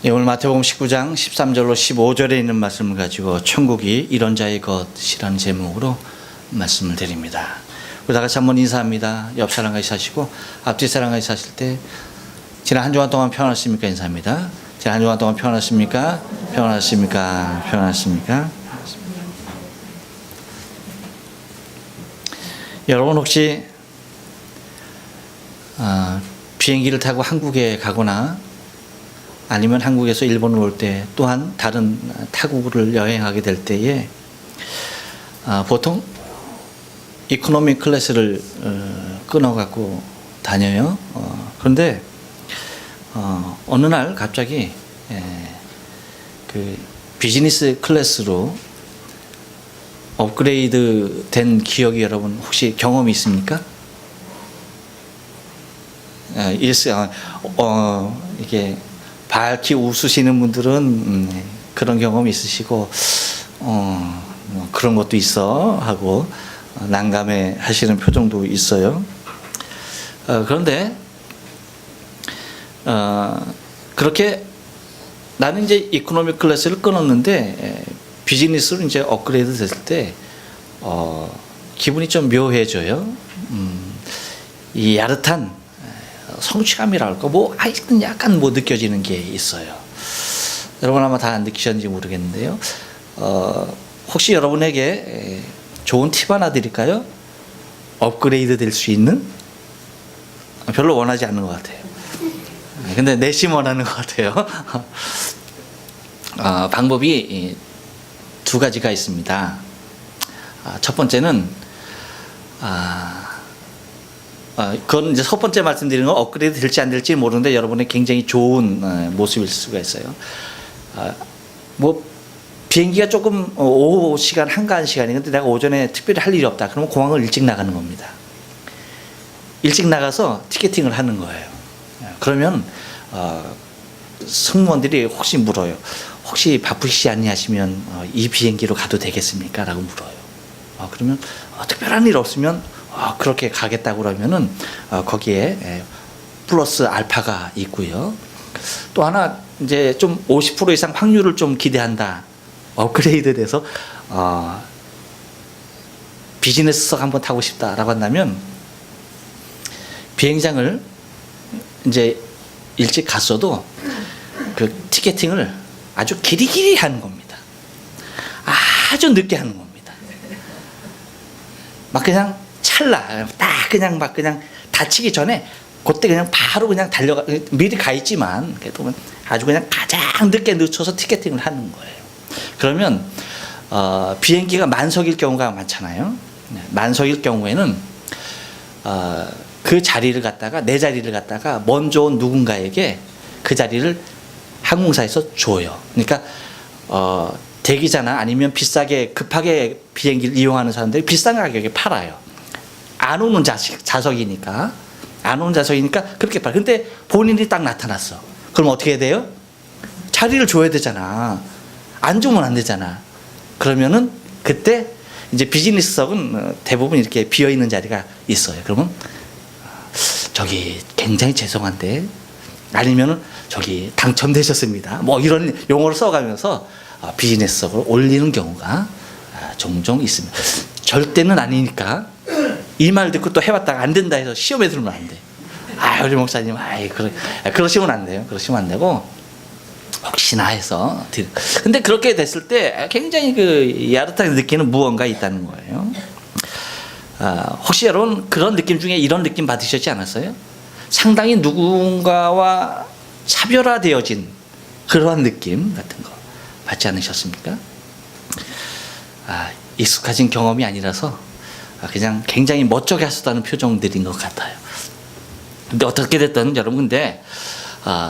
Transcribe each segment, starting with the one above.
예, 오늘 마태복음 19장 13절로 15절에 있는 말씀을 가지고 천국이 이런 자의 것이라는 제목으로 말씀을 드립니다. 우리 다 같이 한번 인사합니다. 옆 사람과 인사하시고 앞뒤 사람과 인사하실 때 지난 한 주간 동안 평안하십니까? 인사합니다. 지난 한 주간 동안 평안하십니까? 평안하십니까? 평안하십니까? 여러분 혹시 비행기를 타고 한국에 가거나 아니면 한국에서 일본을 올 때 또한 다른 타국을 여행하게 될 때에 보통 이코노미 클래스를 끊어갖고 다녀요. 그런데 어느 날 갑자기 그 비즈니스 클래스로 업그레이드 된 기억이 여러분 혹시 경험이 있습니까? 이게 밝히 웃으시는 분들은 그런 경험이 있으시고 뭐 그런 것도 있어 하고 난감해 하시는 표정도 있어요. 그런데 그렇게 나는 이제 이코노미 클래스를 끊었는데 비즈니스로 이제 업그레이드 됐을 때 기분이 좀 묘해져요. 이 야릇한 성취감이랄까 뭐 하여튼 약간 뭐 느껴지는 게 있어요. 여러분 아마 다 느끼셨는지 모르겠는데요. 혹시 여러분에게 좋은 팁 하나 드릴까요? 업그레이드 될 수 있는? 별로 원하지 않는 것 같아요. 근데 내심 원하는 것 같아요. 방법이 두 가지가 있습니다. 첫 번째는 그건 이제 첫 번째 말씀드리는 건 업그레이드 될지 안 될지 모르는데 여러분의 굉장히 좋은 모습일 수가 있어요. 뭐 비행기가 조금 오후 시간 한가한 시간이근데 내가 오전에 특별히 할 일이 없다. 그러면 공항을 일찍 나가는 겁니다. 일찍 나가서 티켓팅을 하는 거예요. 그러면 승무원들이 혹시 물어요. 혹시 바쁘시지 않니 하시면 이 비행기로 가도 되겠습니까? 라고 물어요. 그러면 특별한 일 없으면 그렇게 가겠다고 그러면은 거기에 플러스 알파가 있고요. 또 하나 이제 좀 50% 이상 확률을 좀 기대한다. 업그레이드 돼서 비즈니스석 한번 타고 싶다라고 한다면 비행장을 이제 일찍 갔어도 그 티켓팅을 아주 길이길이 하는 겁니다. 아주 늦게 하는 겁니다. 막 그냥 찰나 딱 그냥 막 그냥 다치기 전에 그때 그냥 바로 그냥 달려가 미리 가 있지만 그래도 아주 그냥 가장 늦게 늦춰서 티켓팅을 하는 거예요. 그러면 비행기가 만석일 경우가 많잖아요. 만석일 경우에는 그 자리를 갖다가 내 자리를 갖다가 먼저 온 누군가에게 그 자리를 항공사에서 줘요. 그러니까 대기자나 아니면 비싸게 급하게 비행기를 이용하는 사람들이 비싼 가격에 팔아요. 안 오는 좌석이니까 그렇게 팔아요. 근데 본인이 딱 나타났어. 그럼 어떻게 해야 돼요? 자리를 줘야 되잖아. 안 주면 안 되잖아. 그러면은 그때 이제 비즈니스석은 대부분 이렇게 비어 있는 자리가 있어요. 그러면 저기 굉장히 죄송한데 아니면은 저기 당첨되셨습니다. 뭐 이런 용어를 써가면서 비즈니스석을 올리는 경우가 종종 있습니다. 절대는 아니니까 이 말 듣고 또 해봤다가 안 된다 해서 시험에 들으면 안 돼. 우리 목사님, 그러시면 안 돼요. 그러시면 안 되고 혹시나 해서. 근데 그렇게 됐을 때 굉장히 그 야릇하게 느끼는 무언가 있다는 거예요. 혹시 여러분 그런 느낌 중에 이런 느낌 받으셨지 않았어요? 상당히 누군가와 차별화되어진 그러한 느낌 같은 거 받지 않으셨습니까? 익숙해진 경험이 아니라서 그냥 굉장히 멋쩍게 하셨다는 표정들인 것 같아요. 근데 어떻게 됐든 여러분 근데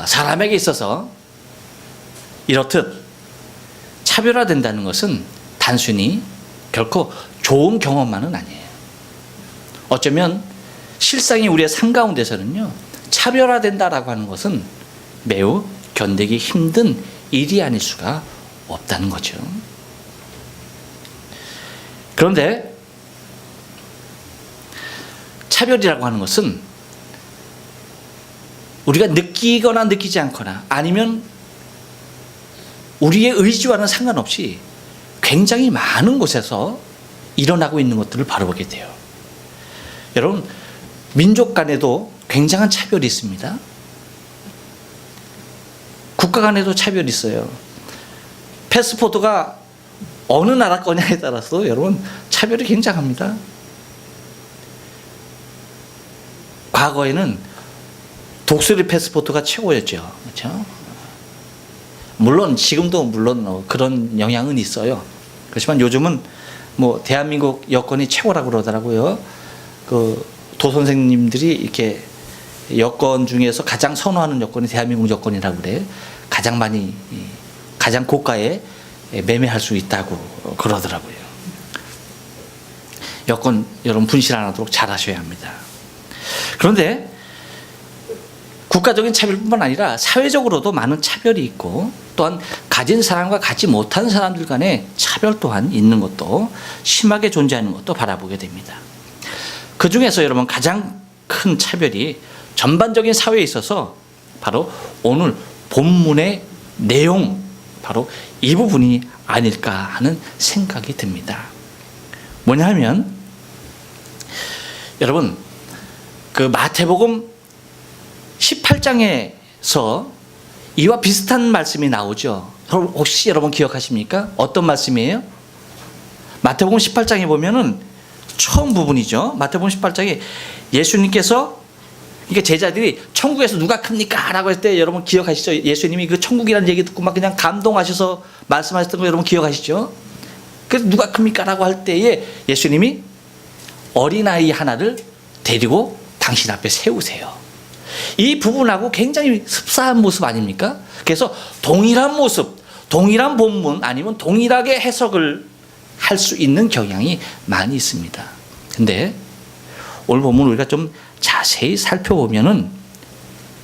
사람에게 있어서 이렇듯 차별화된다는 것은 단순히 결코 좋은 경험만은 아니에요. 어쩌면 실상이 우리의 삶 가운데서는요 차별화된다라고 하는 것은 매우 견디기 힘든 일이 아닐 수가 없다는 거죠. 그런데 차별이라고 하는 것은 우리가 느끼거나 느끼지 않거나 아니면 우리의 의지와는 상관없이 굉장히 많은 곳에서 일어나고 있는 것들을 바라보게 돼요. 여러분, 민족 간에도 굉장한 차별이 있습니다. 국가 간에도 차별이 있어요. 패스포트가 어느 나라 거냐에 따라서 여러분 차별이 굉장합니다. 과거에는 독수리 패스포트가 최고였죠. 그렇죠? 물론 지금도 그런 영향은 있어요. 그렇지만 요즘은 뭐 대한민국 여권이 최고라고 그러더라고요. 그 도 선생님들이 이렇게 여권 중에서 가장 선호하는 여권이 대한민국 여권이라고 그래. 가장 고가에 매매할 수 있다고 그러더라고요. 여권 여러분 분실 안 하도록 잘 하셔야 합니다. 그런데 국가적인 차별뿐만 아니라 사회적으로도 많은 차별이 있고, 또한 가진 사람과 갖지 못한 사람들 간의 차별 또한 있는 것도, 심하게 존재하는 것도 바라보게 됩니다. 그 중에서 여러분 가장 큰 차별이 전반적인 사회에 있어서 바로 오늘 본문의 내용, 바로 이 부분이 아닐까 하는 생각이 듭니다. 뭐냐 하면, 여러분 그 마태복음 18장에서 이와 비슷한 말씀이 나오죠. 혹시 여러분 기억하십니까? 어떤 말씀이에요? 마태복음 18장에 보면은 처음 부분이죠. 마태복음 18장에 예수님께서, 그러니까 제자들이 천국에서 누가 큽니까? 라고 할 때 여러분 기억하시죠? 예수님이 그 천국이라는 얘기 듣고 막 그냥 감동하셔서 말씀하셨던 거 여러분 기억하시죠? 그래서 누가 큽니까? 라고 할 때에 예수님이 어린아이 하나를 데리고 당신 앞에 세우세요. 이 부분하고 굉장히 흡사한 모습 아닙니까? 그래서 동일한 모습, 동일한 본문 아니면 동일하게 해석을 할 수 있는 경향이 많이 있습니다. 근데 오늘 본문 우리가 좀 자세히 살펴보면은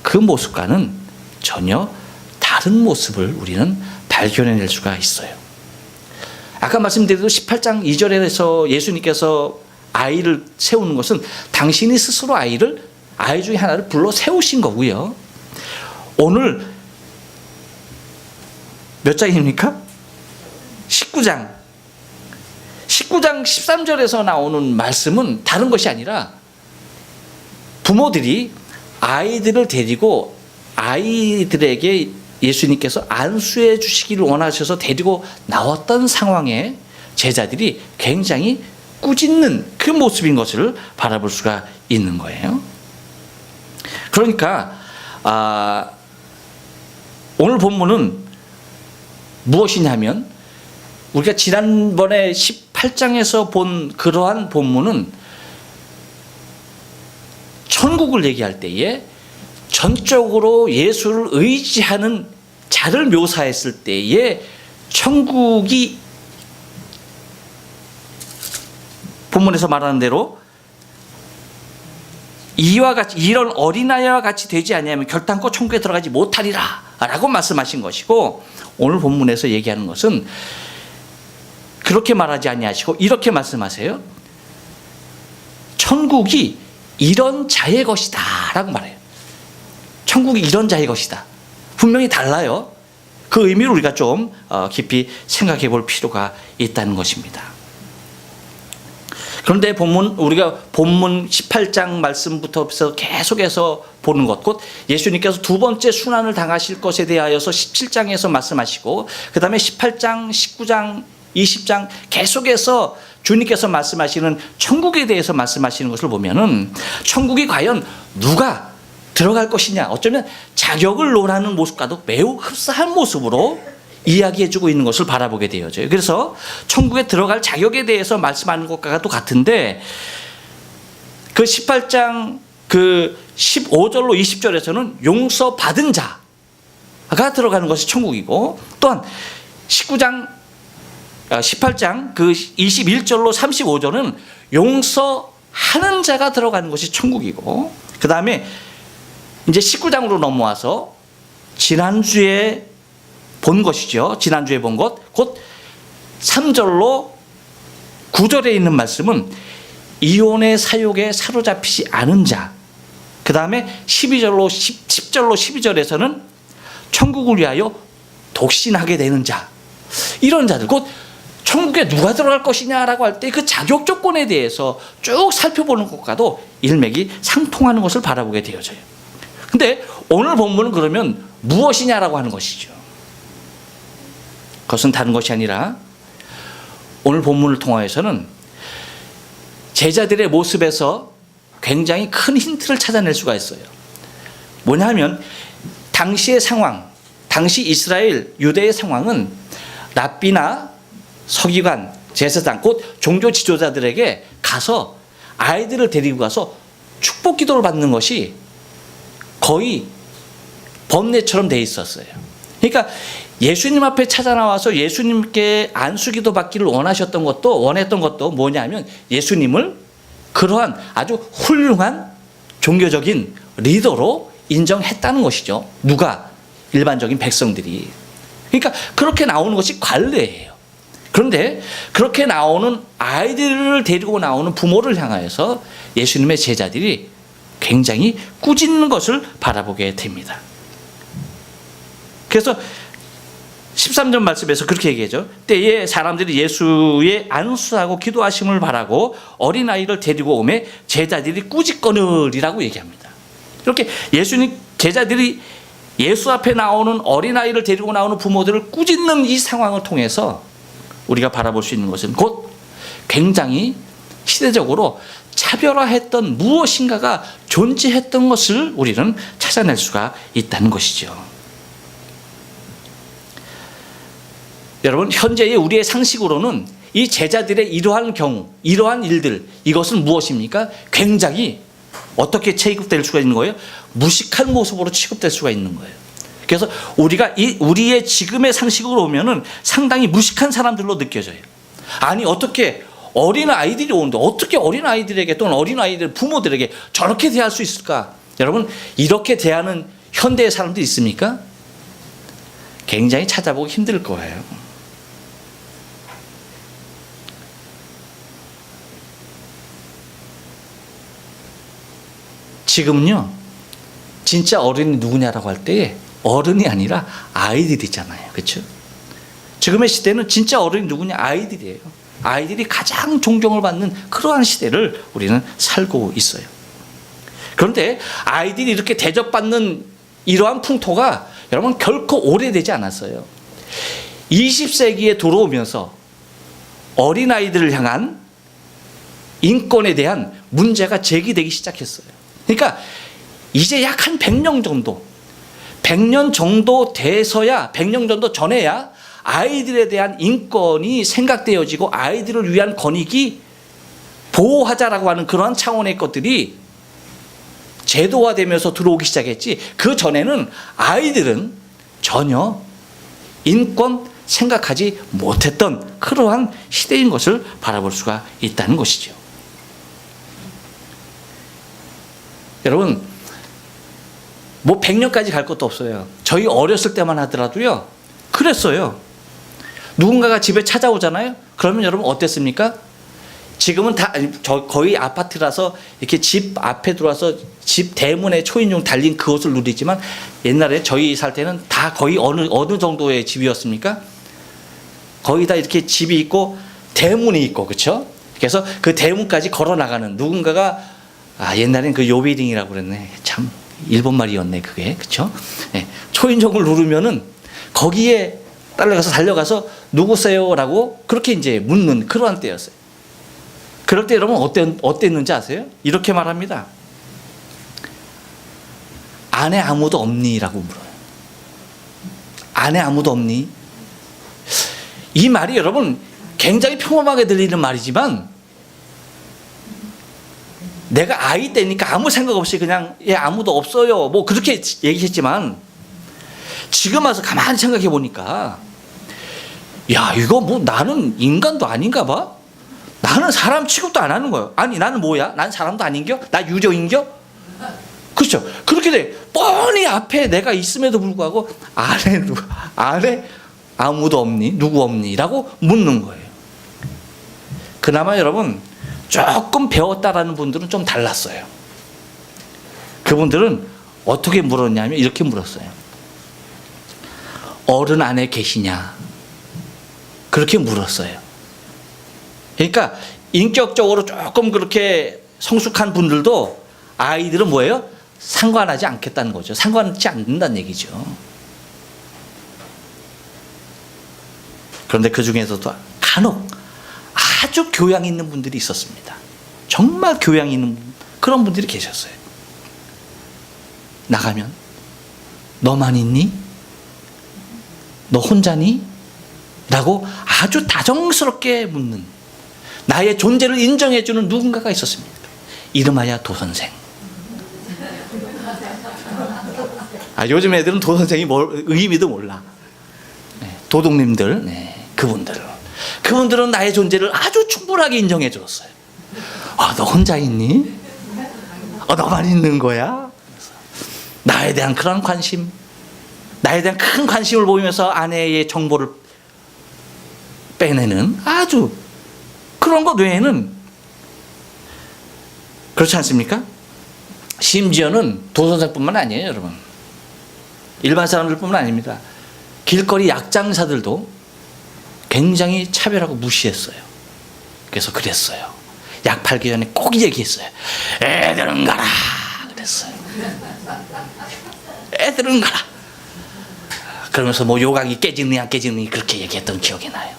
그 모습과는 전혀 다른 모습을 우리는 발견해낼 수가 있어요. 아까 말씀드린 18장 2절에서 예수님께서 아이를 세우는 것은 당신이 스스로 아이 중에 하나를 불러 세우신 거고요. 오늘 몇 장입니까? 19장 13절에서 나오는 말씀은 다른 것이 아니라 부모들이 아이들을 데리고 아이들에게 예수님께서 안수해 주시기를 원하셔서 데리고 나왔던 상황에 제자들이 굉장히 꾸짖는 그 모습인 것을 바라볼 수가 있는 거예요. 그러니까 오늘 본문은 무엇이냐면, 우리가 지난번에 18장에서 본 그러한 본문은 천국을 얘기할 때에 전적으로 예수를 의지하는 자를 묘사했을 때에 천국이 본문에서 말하는 대로 이와 같이, 이런 어린아이와 같이 되지 아니하면 결단코 천국에 들어가지 못하리라 라고 말씀하신 것이고, 오늘 본문에서 얘기하는 것은 그렇게 말하지 아니하시고 이렇게 말씀하세요. 천국이 이런 자의 것이다 라고 말해요. 천국이 이런 자의 것이다. 분명히 달라요. 그 의미를 우리가 좀 깊이 생각해 볼 필요가 있다는 것입니다. 그런데 우리가 본문 18장 말씀부터 계속해서 보는 것, 곧 예수님께서 두 번째 순환을 당하실 것에 대하여서 17장에서 말씀하시고, 그 다음에 18장, 19장, 20장 계속해서 주님께서 말씀하시는 천국에 대해서 말씀하시는 것을 보면은, 천국이 과연 누가 들어갈 것이냐, 어쩌면 자격을 논하는 모습과도 매우 흡사한 모습으로 이야기해주고 있는 것을 바라보게 되어져요. 그래서 천국에 들어갈 자격에 대해서 말씀하는 것과도 같은데, 그 18장 그 15절로 20절에서는 용서받은 자가 들어가는 것이 천국이고, 또한 18장 그 21절로 35절은 용서하는 자가 들어가는 것이 천국이고, 그 다음에 이제 19장으로 넘어와서 지난주에 본 것이죠. 지난주에 본 것, 곧 3절로 9절에 있는 말씀은 이혼의 사욕에 사로잡히지 않은 자, 그 다음에 10절로 12절에서는 천국을 위하여 독신하게 되는 자, 이런 자들, 곧 천국에 누가 들어갈 것이냐라고 할 때 그 자격 조건에 대해서 쭉 살펴보는 것과도 일맥이 상통하는 것을 바라보게 되어져요. 근데 오늘 본문은 그러면 무엇이냐라고 하는 것이죠. 그것은 다른 것이 아니라 오늘 본문을 통하여서는 제자들의 모습에서 굉장히 큰 힌트를 찾아낼 수가 있어요. 뭐냐 하면 당시의 상황, 당시 이스라엘 유대의 상황은 랍비나 서기관, 제사장, 곧 종교 지도자들에게 가서 아이들을 데리고 가서 축복 기도를 받는 것이 거의 법례처럼 돼 있었어요. 그러니까 예수님 앞에 찾아 나와서 예수님께 안수기도 받기를 원했던 것도 뭐냐면 예수님을 그러한 아주 훌륭한 종교적인 리더로 인정했다는 것이죠. 누가? 일반적인 백성들이. 그러니까 그렇게 나오는 것이 관례예요. 그런데 그렇게 나오는 아이들을 데리고 나오는 부모를 향하여서 예수님의 제자들이 굉장히 꾸짖는 것을 바라보게 됩니다. 그래서 13절 말씀에서 그렇게 얘기하죠. 때에 사람들이 예수의 안수하고 기도하심을 바라고 어린아이를 데리고 오매 제자들이 꾸짖거늘이라고 얘기합니다. 이렇게 예수님 제자들이 예수 앞에 나오는 어린아이를 데리고 나오는 부모들을 꾸짖는 이 상황을 통해서 우리가 바라볼 수 있는 것은 곧 굉장히 시대적으로 차별화했던 무엇인가가 존재했던 것을 우리는 찾아낼 수가 있다는 것이죠. 여러분, 현재의 우리의 상식으로는 이 제자들의 이러한 경우, 이러한 일들, 이것은 무엇입니까? 굉장히 어떻게 취급될 수가 있는 거예요? 무식한 모습으로 취급될 수가 있는 거예요. 그래서 우리가 우리의 지금의 상식으로 보면은 상당히 무식한 사람들로 느껴져요. 아니, 어떻게 어린 아이들이 오는데 어떻게 어린 아이들에게 또는 어린 아이들 부모들에게 저렇게 대할 수 있을까? 여러분, 이렇게 대하는 현대의 사람들이 있습니까? 굉장히 찾아보기 힘들 거예요. 지금은요, 진짜 어른이 누구냐라고 할 때 어른이 아니라 아이들이잖아요. 그렇죠? 지금의 시대는 진짜 어른이 누구냐? 아이들이에요. 아이들이 가장 존경을 받는 그러한 시대를 우리는 살고 있어요. 그런데 아이들이 이렇게 대접받는 이러한 풍토가 여러분 결코 오래되지 않았어요. 20세기에 들어오면서 어린아이들을 향한 인권에 대한 문제가 제기되기 시작했어요. 그러니까 이제 약 한 100년 정도 돼서야, 100년 정도 전에야 아이들에 대한 인권이 생각되어지고 아이들을 위한 권익이 보호하자라고 하는 그러한 차원의 것들이 제도화되면서 들어오기 시작했지, 그 전에는 아이들은 전혀 인권 생각하지 못했던 그러한 시대인 것을 바라볼 수가 있다는 것이죠. 여러분, 뭐 100년까지 갈 것도 없어요. 저희 어렸을 때만 하더라도요, 그랬어요. 누군가가 집에 찾아오잖아요. 그러면 여러분 어땠습니까? 지금은 다 거의 아파트라서 이렇게 집 앞에 들어와서 집 대문에 초인종 달린 그것을 누리지만, 옛날에 저희 살 때는 다 거의 어느 정도의 집이었습니까? 거의 다 이렇게 집이 있고 대문이 있고, 그렇죠? 그래서 그 대문까지 걸어 나가는 누군가가, 옛날엔 그 요비링이라고 그랬네. 참 일본 말이었네 그게, 그렇죠? 네. 초인종을 누르면은 거기에 달려가서 누구세요라고 그렇게 이제 묻는 그러한 때였어요. 그럴 때 여러분 어땠는지 아세요? 이렇게 말합니다. 안에 아무도 없니?라고 물어요. 안에 아무도 없니? 이 말이 여러분 굉장히 평범하게 들리는 말이지만, 내가 아이 때니까 아무 생각 없이 그냥 아무도 없어요 뭐 그렇게 얘기했지만, 지금 와서 가만히 생각해 보니까, 야, 이거 뭐 나는 인간도 아닌가 봐? 나는 사람 취급도 안 하는 거예요. 아니, 나는 뭐야? 난 사람도 아닌겨? 나 유령인겨? 그렇죠? 그렇게 돼. 뻔히 앞에 내가 있음에도 불구하고 안에 아무도 없니? 누구 없니? 라고 묻는 거예요. 그나마 여러분 조금 배웠다라는 분들은 좀 달랐어요. 그분들은 어떻게 물었냐면 이렇게 물었어요. 어른 안에 계시냐? 그렇게 물었어요. 그러니까 인격적으로 조금 그렇게 성숙한 분들도 아이들은 뭐예요? 상관하지 않겠다는 거죠. 상관하지 않는다는 얘기죠. 그런데 그 중에서도 간혹 아주 교양 있는 분들이 있었습니다. 정말 교양 있는 그런 분들이 계셨어요. 나가면 너만 있니? 너 혼자니? 라고 아주 다정스럽게 묻는, 나의 존재를 인정해주는 누군가가 있었습니다. 이름하여 도선생. 요즘 애들은 도선생이 의미도 몰라. 도둑님들, 그분들은 나의 존재를 아주 충분하게 인정해 줬어요. 너 혼자 있니? 너만 있는 거야? 나에 대한 그런 관심, 나에 대한 큰 관심을 보이면서 아내의 정보를 빼내는 아주 그런 것 외에는, 그렇지 않습니까? 심지어는 도선생뿐만 아니에요, 여러분. 일반 사람들뿐만 아닙니다. 길거리 약장사들도 굉장히 차별하고 무시했어요. 그래서 그랬어요. 약 팔기 전에 꼭 얘기했어요. 애들은 가라. 그랬어요. 애들은 가라. 그러면서 뭐 요강이 깨지느냐 안 깨지느냐 그렇게 얘기했던 기억이 나요.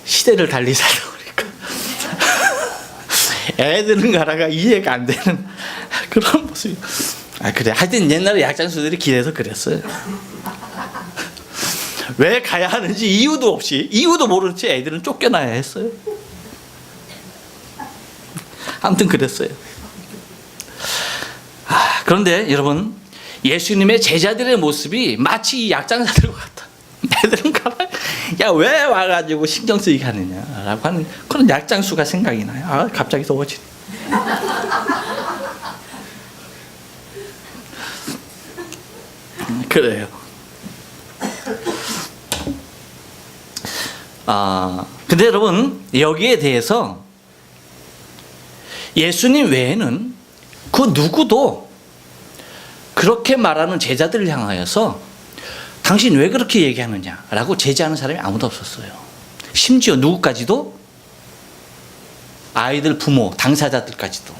시대를 달리 살다 보니까 애들은 가라가 이해가 안 되는 그런 모습이. 그래. 하여튼 옛날에 약장수들이 길에서 그랬어요. 왜 가야 하는지 이유도 없이, 이유도 모르는 채 애들은 쫓겨나야 했어요. 아무튼 그랬어요. 그런데 여러분, 예수님의 제자들의 모습이 마치 이 약장사들과 같다. 애들은 가라. 야, 왜 와가지고 신경 쓰이게 하느냐라고 하는 그런 약장수가 생각이 나요. 갑자기 더워지네. 그래요. 근데 여러분, 여기에 대해서 예수님 외에는 그 누구도 그렇게 말하는 제자들을 향하여서 당신 왜 그렇게 얘기하느냐라고 제지하는 사람이 아무도 없었어요. 심지어 누구까지도, 아이들 부모, 당사자들까지도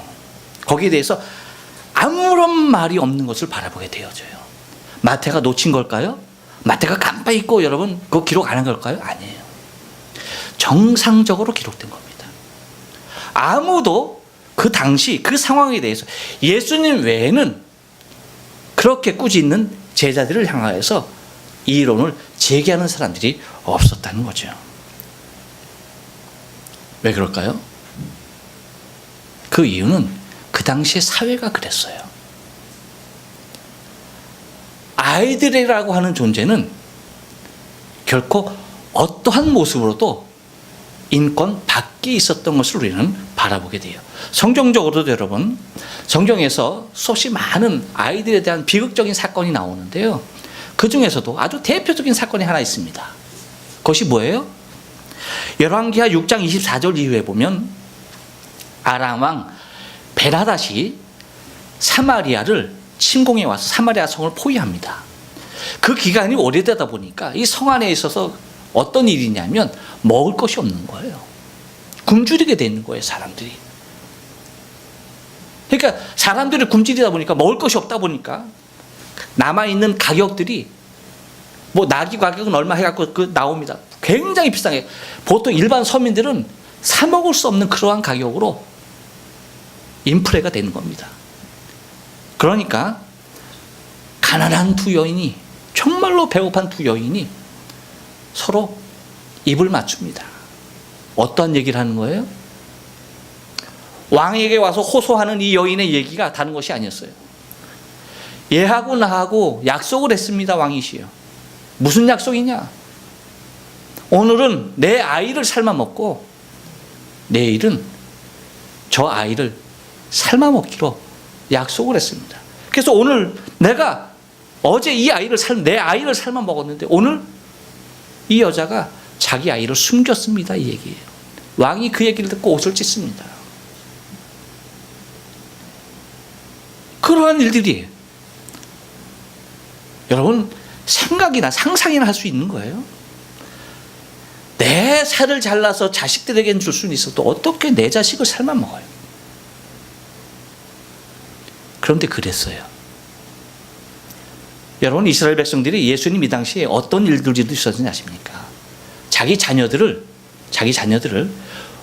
거기에 대해서 아무런 말이 없는 것을 바라보게 되어져요. 마태가 놓친 걸까요? 마태가 깜빡 잊고 여러분 그거 기록 안 한 걸까요? 아니에요. 정상적으로 기록된 겁니다. 아무도 그 당시 그 상황에 대해서 예수님 외에는 그렇게 꾸짖는 제자들을 향하여서 이 이론을 제기하는 사람들이 없었다는 거죠. 왜 그럴까요? 그 이유는 그 당시의 사회가 그랬어요. 아이들이라고 하는 존재는 결코 어떠한 모습으로도 인권 밖에 있었던 것을 우리는 바라보게 돼요. 성경적으로도 여러분, 성경에서 수없이 많은 아이들에 대한 비극적인 사건이 나오는데요. 그 중에서도 아주 대표적인 사건이 하나 있습니다. 그것이 뭐예요? 열왕기하 6장 24절 이후에 보면 아람 왕 베나닷이 사마리아를 침공해 와서 사마리아 성을 포위합니다. 그 기간이 오래되다 보니까 이 성 안에 있어서 어떤 일이냐면 먹을 것이 없는 거예요. 굶주리게 되는 거예요, 사람들이. 그러니까 사람들이 굶주리다 보니까 먹을 것이 없다 보니까 남아있는 가격들이 뭐 나귀 가격은 얼마 해갖고 나옵니다. 굉장히 비싸게. 보통 일반 서민들은 사 먹을 수 없는 그러한 가격으로 인플레가 되는 겁니다. 그러니까 가난한 두 여인이, 정말로 배고픈 두 여인이 서로 입을 맞춥니다. 어떤 얘기를 하는 거예요? 왕에게 와서 호소하는 이 여인의 얘기가 다른 것이 아니었어요. 얘하고 나하고 약속을 했습니다, 왕이시여. 무슨 약속이냐? 오늘은 내 아이를 삶아 먹고 내일은 저 아이를 삶아 먹기로 약속을 했습니다. 그래서 오늘 내가 어제 내 아이를 삶아 먹었는데 오늘 이 여자가 자기 아이를 숨겼습니다, 이 얘기예요. 왕이 그 얘기를 듣고 옷을 찢습니다. 그러한 일들이에요. 여러분, 생각이나 상상이나 할 수 있는 거예요. 내 살을 잘라서 자식들에게는 줄 수는 있어도 어떻게 내 자식을 삶아 먹어요? 그런데 그랬어요. 여러분, 이스라엘 백성들이 예수님 이 당시에 어떤 일들이 있었는지 아십니까? 자기 자녀들을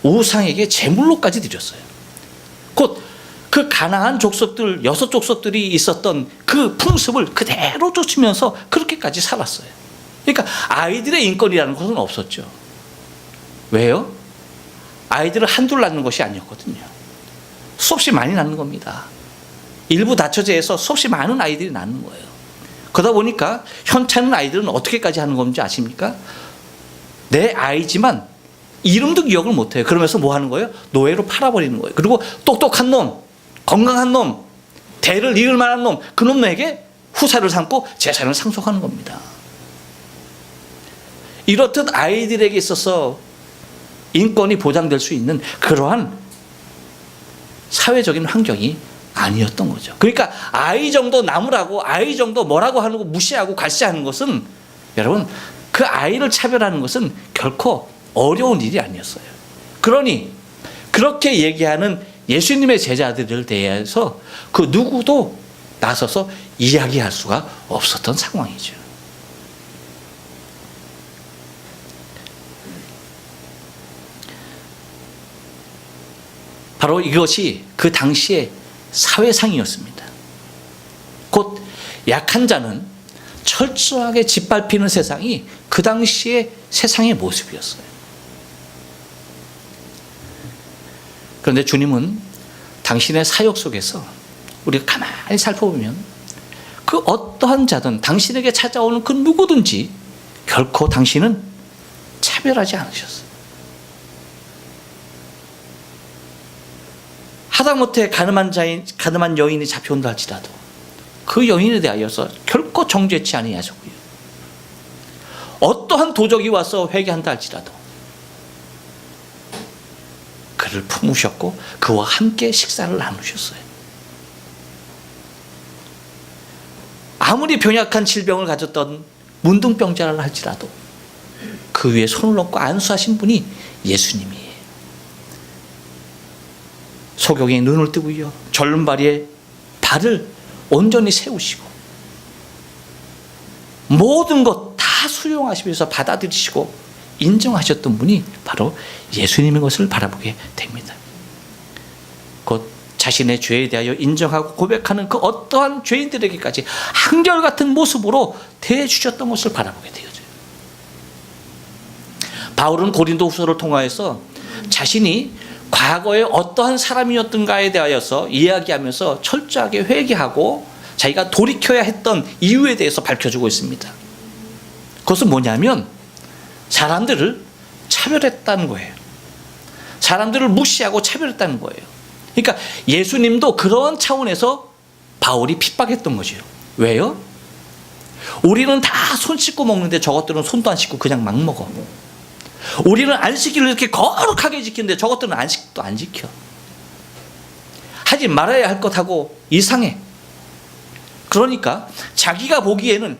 우상에게 제물로까지 드렸어요. 곧 그 가나안 족속들 6족속들이 있었던 그 풍습을 그대로 쫓으면서 그렇게까지 살았어요. 그러니까 아이들의 인권이라는 것은 없었죠. 왜요? 아이들을 한둘 낳는 것이 아니었거든요. 수없이 많이 낳는 겁니다. 일부 다처제에서 수없이 많은 아이들이 낳는 거예요. 그러다 보니까 현찮은 아이들은 어떻게까지 하는 건지 아십니까? 내 아이지만 이름도 기억을 못해요. 그러면서 뭐 하는 거예요? 노예로 팔아버리는 거예요. 그리고 똑똑한 놈, 건강한 놈, 대를 이을 만한 놈, 그 놈에게 후사를 삼고 재산을 상속하는 겁니다. 이렇듯 아이들에게 있어서 인권이 보장될 수 있는 그러한 사회적인 환경이 아니었던 거죠. 그러니까 아이 정도 남으라고, 아이 정도 뭐라고 하는 거 무시하고 갈시하는 것은, 여러분, 그 아이를 차별하는 것은 결코 어려운 일이 아니었어요. 그러니 그렇게 얘기하는 예수님의 제자들에 대해서 그 누구도 나서서 이야기할 수가 없었던 상황이죠. 바로 이것이 그 당시의 사회상이었습니다. 곧 약한 자는 철저하게 짓밟히는 세상이 그 당시의 세상의 모습이었어요. 그런데 주님은 당신의 사역 속에서 우리가 가만히 살펴보면 그 어떠한 자든 당신에게 찾아오는 그 누구든지 결코 당신은 차별하지 않으셨어요. 하다못해 가늠한 여인이 잡혀온다 할지라도 그 여인에 대하여서 결코 정죄치 아니하셨고요. 어떠한 도적이 와서 회개한다 할지라도 그를 품으셨고 그와 함께 식사를 나누셨어요. 아무리 병약한 질병을 가졌던 문둥병자를 할지라도 그 위에 손을 얹고 안수하신 분이 예수님이에요. 소경의 눈을 뜨고요, 절름발이에 발을 온전히 세우시고 모든 것 다 수용하시면서 받아들이시고 인정하셨던 분이 바로 예수님인 것을 바라보게 됩니다. 곧 자신의 죄에 대하여 인정하고 고백하는 그 어떠한 죄인들에게까지 한결같은 모습으로 대해주셨던 것을 바라보게 되어져요. 바울은 고린도후서를 통하여서 자신이 과거에 어떠한 사람이었던가에 대하여서 이야기하면서 철저하게 회개하고 자기가 돌이켜야 했던 이유에 대해서 밝혀주고 있습니다. 그것은 뭐냐면 사람들을 차별했다는 거예요. 사람들을 무시하고 차별했다는 거예요. 그러니까 예수님도 그런 차원에서 바울이 핍박했던 거죠. 왜요? 우리는 다 손 씻고 먹는데 저것들은 손도 안 씻고 그냥 막 먹어. 우리는 안식일을 이렇게 거룩하게 지키는데 저것들은 안식도 안 지켜. 하지 말아야 할 것하고 이상해. 그러니까 자기가 보기에는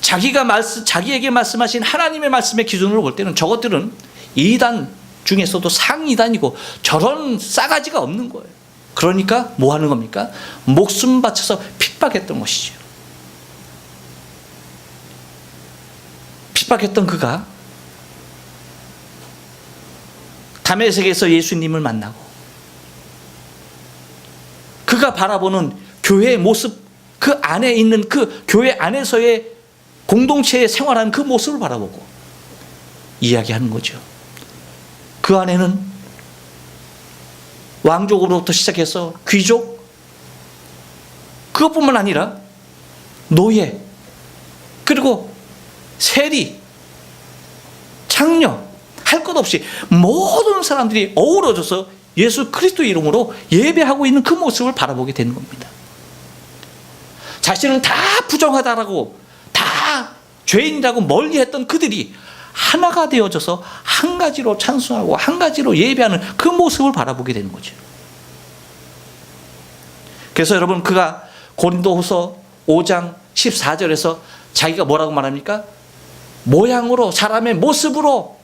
자기에게 말씀하신 하나님의 말씀의 기준으로 볼 때는 저것들은 이단 중에서도 상이단이고 저런 싸가지가 없는 거예요. 그러니까 뭐 하는 겁니까? 목숨 바쳐서 핍박했던 것이죠. 핍박했던 그가 다메섹에서 예수님을 만나고 그가 바라보는 교회의 모습, 그 안에 있는 그 교회 안에서의 공동체에 생활하는 그 모습을 바라보고 이야기하는 거죠. 그 안에는 왕족으로부터 시작해서 귀족, 그것뿐만 아니라 노예, 그리고 세리, 장녀, 할 것 없이 모든 사람들이 어우러져서 예수 그리스도 이름으로 예배하고 있는 그 모습을 바라보게 되는 겁니다. 자신은 다 부정하다라고, 다 죄인이라고 멀리했던 그들이 하나가 되어져서 한 가지로 찬송하고 한 가지로 예배하는 그 모습을 바라보게 되는 거죠. 그래서 여러분 그가 고린도후서 5장 14절에서 자기가 뭐라고 말합니까? 모양으로, 사람의 모습으로,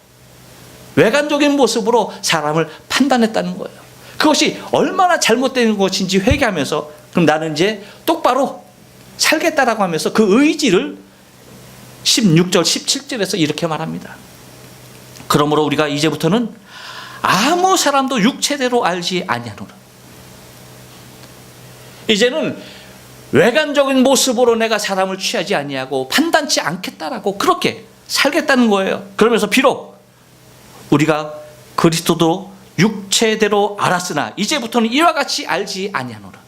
외관적인 모습으로 사람을 판단했다는 거예요. 그것이 얼마나 잘못된 것인지 회개하면서 그럼 나는 이제 똑바로 살겠다라고 하면서 그 의지를 16절 17절에서 이렇게 말합니다. 그러므로 우리가 이제부터는 아무 사람도 육체대로 알지 아니하노라. 이제는 외관적인 모습으로 내가 사람을 취하지 아니하고 판단치 않겠다라고 그렇게 살겠다는 거예요. 그러면서 비록 우리가 그리스도도 육체대로 알았으나 이제부터는 이와 같이 알지 아니하노라.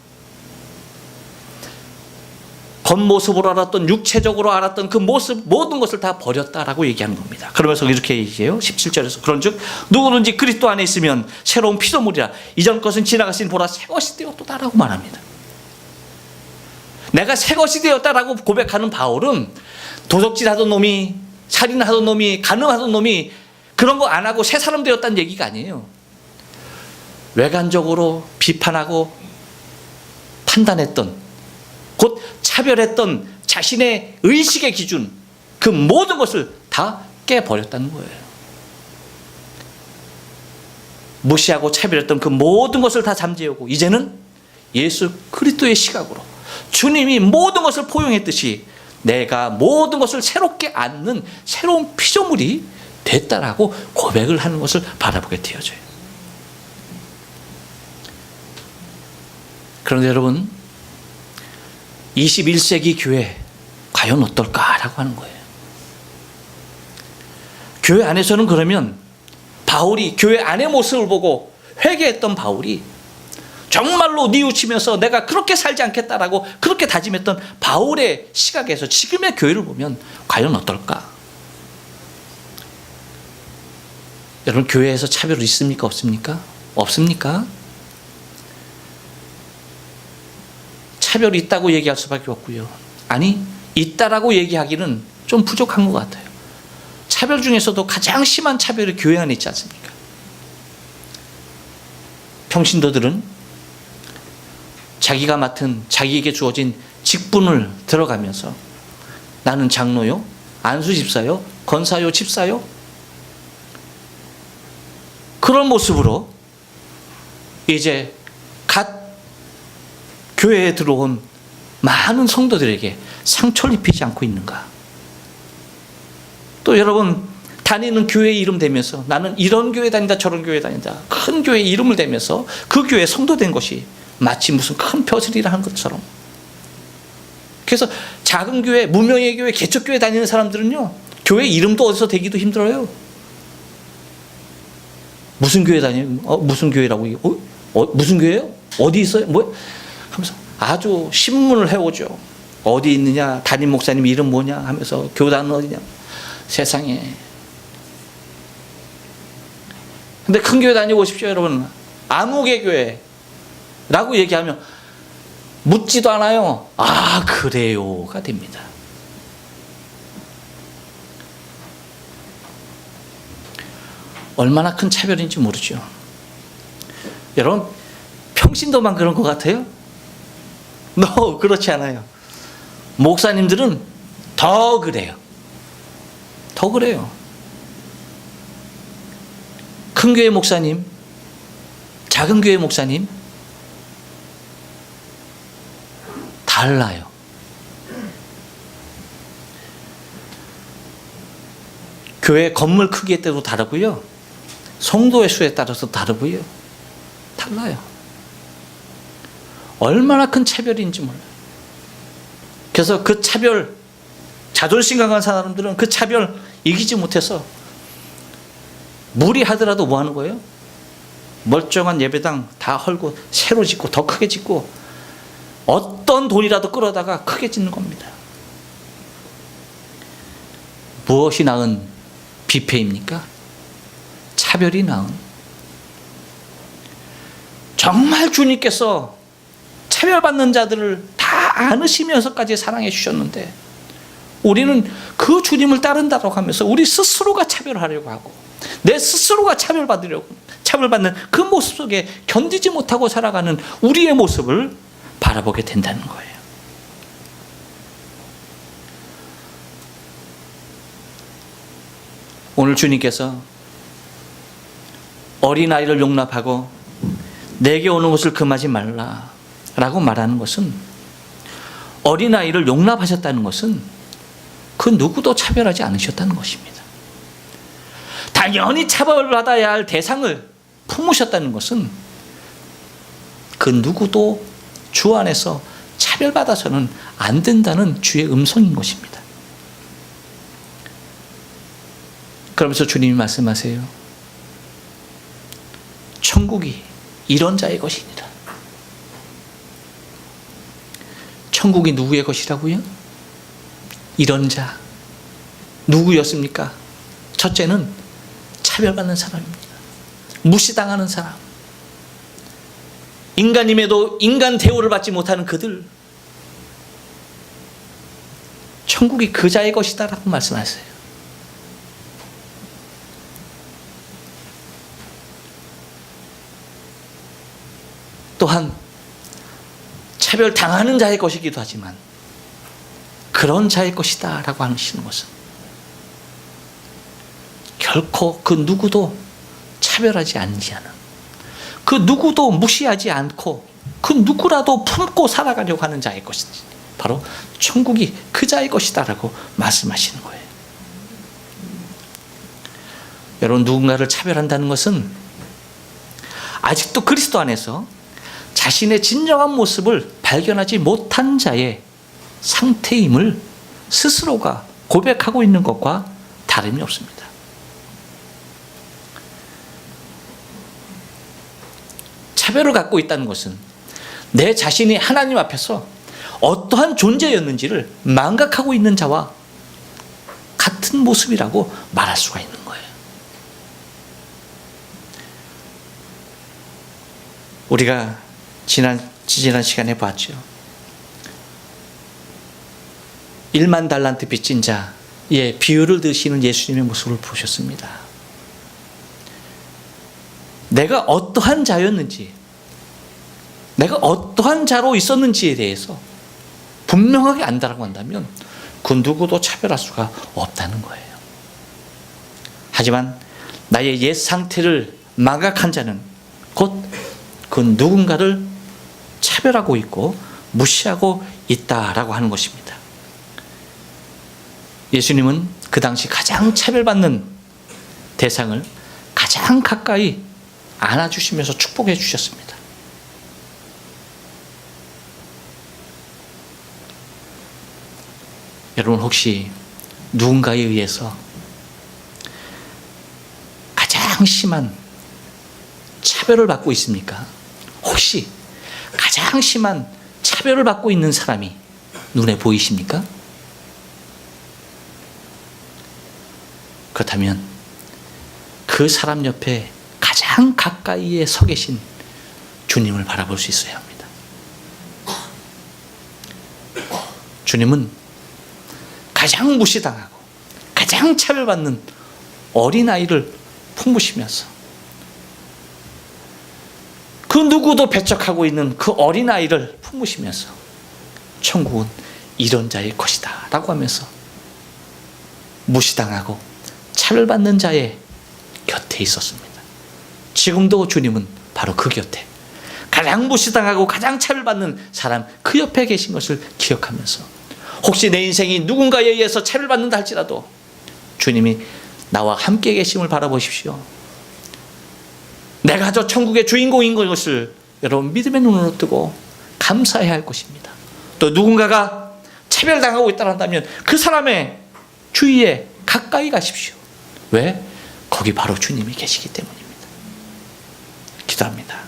겉모습으로 알았던, 육체적으로 알았던 그 모습 모든 것을 다 버렸다라고 얘기하는 겁니다. 그러면서 이렇게 얘기해요. 17절에서 그런즉 누구든지 그리스도 안에 있으면 새로운 피조물이라 이전 것은 지나갔으니 보라 새 것이 되었도다라고 말합니다. 내가 새 것이 되었다라고 고백하는 바울은 도적질하던 놈이, 살인하던 놈이, 간음하던 놈이 그런 거 안 하고 새 사람 되었다는 얘기가 아니에요. 외관적으로 비판하고 판단했던, 곧 차별했던 자신의 의식의 기준, 그 모든 것을 다 깨버렸다는 거예요. 무시하고 차별했던 그 모든 것을 다 잠재우고 이제는 예수 그리스도의 시각으로 주님이 모든 것을 포용했듯이 내가 모든 것을 새롭게 안는 새로운 피조물이 됐다라고 고백을 하는 것을 바라보게 되어져요. 그런데 여러분, 21세기 교회 과연 어떨까라고 하는 거예요. 교회 안에서는 그러면 바울이 교회 안의 모습을 보고 회개했던 바울이 정말로 뉘우치면서 내가 그렇게 살지 않겠다라고 그렇게 다짐했던 바울의 시각에서 지금의 교회를 보면 과연 어떨까? 여러분, 교회에서 차별이 있습니까? 없습니까? 없습니까? 차별이 있다고 얘기할 수밖에 없고요. 아니, 있다라고 얘기하기는 좀 부족한 것 같아요. 차별 중에서도 가장 심한 차별이 교회 안에 있지 않습니까? 평신도들은 자기가 맡은, 자기에게 주어진 직분을 들어가면서 나는 장로요, 안수집사요, 권사요, 집사요, 그런 모습으로 이제 갓 교회에 들어온 많은 성도들에게 상처를 입히지 않고 있는가? 또 여러분, 다니는 교회 이름 대면서 나는 이런 교회 다닌다, 저런 교회 다닌다, 큰 교회 이름을 대면서 그 교회 성도된 것이 마치 무슨 큰 벼슬이라 하는 것처럼. 그래서 작은 교회, 무명의 교회, 개척교회 다니는 사람들은요, 교회 이름도 어디서 대기도 힘들어요. 무슨 교회 다녀요? 무슨 교회라고? 무슨 교회요? 어디 있어요? 뭐? 하면서 아주 신문을 해오죠. 어디 있느냐? 담임 목사님 이름 뭐냐? 하면서 교단은 어디냐? 세상에. 근데 큰 교회 다녀보십시오, 여러분. 아무개 교회라고 얘기하면 묻지도 않아요. 아, 그래요가 됩니다. 얼마나 큰 차별인지 모르죠. 여러분, 평신도만 그런 것 같아요? 그렇지 않아요. 목사님들은 더 그래요. 더 그래요. 큰 교회 목사님, 작은 교회 목사님 달라요. 교회 건물 크기에 따라서 다르고요, 성도의 수에 따라서 다르고요, 달라요. 얼마나 큰 차별인지 몰라요. 그래서 그 차별, 자존심 강한 사람들은 그 차별 이기지 못해서 무리하더라도 뭐 하는 거예요? 멀쩡한 예배당 다 헐고 새로 짓고 더 크게 짓고 어떤 돈이라도 끌어다가 크게 짓는 겁니다. 무엇이 나은 비패입니까? 차별이 나은. 정말 주님께서 차별받는 자들을 다 안으시면서까지 사랑해 주셨는데 우리는 그 주님을 따른다고 하면서 우리 스스로가 차별하려고 하고 내 스스로가 차별받는 그 모습 속에 견디지 못하고 살아가는 우리의 모습을 바라보게 된다는 거예요. 오늘 주님께서 어린아이를 용납하고 내게 오는 것을 금하지 말라 라고 말하는 것은, 어린아이를 용납하셨다는 것은 그 누구도 차별하지 않으셨다는 것입니다. 당연히 차별받아야 할 대상을 품으셨다는 것은 그 누구도 주 안에서 차별받아서는 안 된다는 주의 음성인 것입니다. 그러면서 주님이 말씀하세요. 천국이 이런 자의 것이니라. 천국이 누구의 것이라고요? 이런 자. 누구였습니까? 첫째는 차별받는 사람입니다. 무시당하는 사람. 인간임에도 인간 대우를 받지 못하는 그들. 천국이 그 자의 것이다 라고 말씀하세요. 또한 차별당하는 자의 것이기도 하지만 그런 자의 것이다 라고 하시는 것은 결코 그 누구도 차별하지 않는, 그 누구도 무시하지 않고 그 누구라도 품고 살아가려고 하는 자의 것이지, 바로 천국이 그 자의 것이다 라고 말씀하시는 거예요. 여러분, 누군가를 차별한다는 것은 아직도 그리스도 안에서 자신의 진정한 모습을 발견하지 못한 자의 상태임을 스스로가 고백하고 있는 것과 다름이 없습니다. 차별을 갖고 있다는 것은 내 자신이 하나님 앞에서 어떠한 존재였는지를 망각하고 있는 자와 같은 모습이라고 말할 수가 있는 거예요. 우리가 지난 시간에 봤죠. 1만 달란트 빚진 자의 비유를 드시는 예수님의 모습을 보셨습니다. 내가 어떠한 자였는지, 내가 어떠한 자로 있었는지에 대해서 분명하게 안다라고 한다면 그 누구도 차별할 수가 없다는 거예요. 하지만 나의 옛 상태를 망각한 자는 곧 그 누군가를 차별하고 있고 무시하고 있다라고 하는 것입니다. 예수님은 그 당시 가장 차별받는 대상을 가장 가까이 안아주시면서 축복해 주셨습니다. 여러분, 혹시 누군가에 의해서 가장 심한 차별을 받고 있습니까? 혹시 가장 심한 차별을 받고 있는 사람이 눈에 보이십니까? 그렇다면 그 사람 옆에 가장 가까이에 서 계신 주님을 바라볼 수 있어야 합니다. 주님은 가장 무시당하고 가장 차별받는 어린아이를 품으시면서 그 누구도 배척하고 있는 그 어린아이를 품으시면서 천국은 이런 자의 것이다 라고 하면서 무시당하고 차별받는 자의 곁에 있었습니다. 지금도 주님은 바로 그 곁에, 가장 무시당하고 가장 차별받는 사람 그 옆에 계신 것을 기억하면서, 혹시 내 인생이 누군가에 의해서 차별받는다 할지라도 주님이 나와 함께 계심을 바라보십시오. 내가 저 천국의 주인공인 것을 여러분 믿음의 눈으로 뜨고 감사해야 할 것입니다. 또 누군가가 차별당하고 있다 한다면 그 사람의 주위에 가까이 가십시오. 왜? 거기 바로 주님이 계시기 때문입니다. 기도합니다.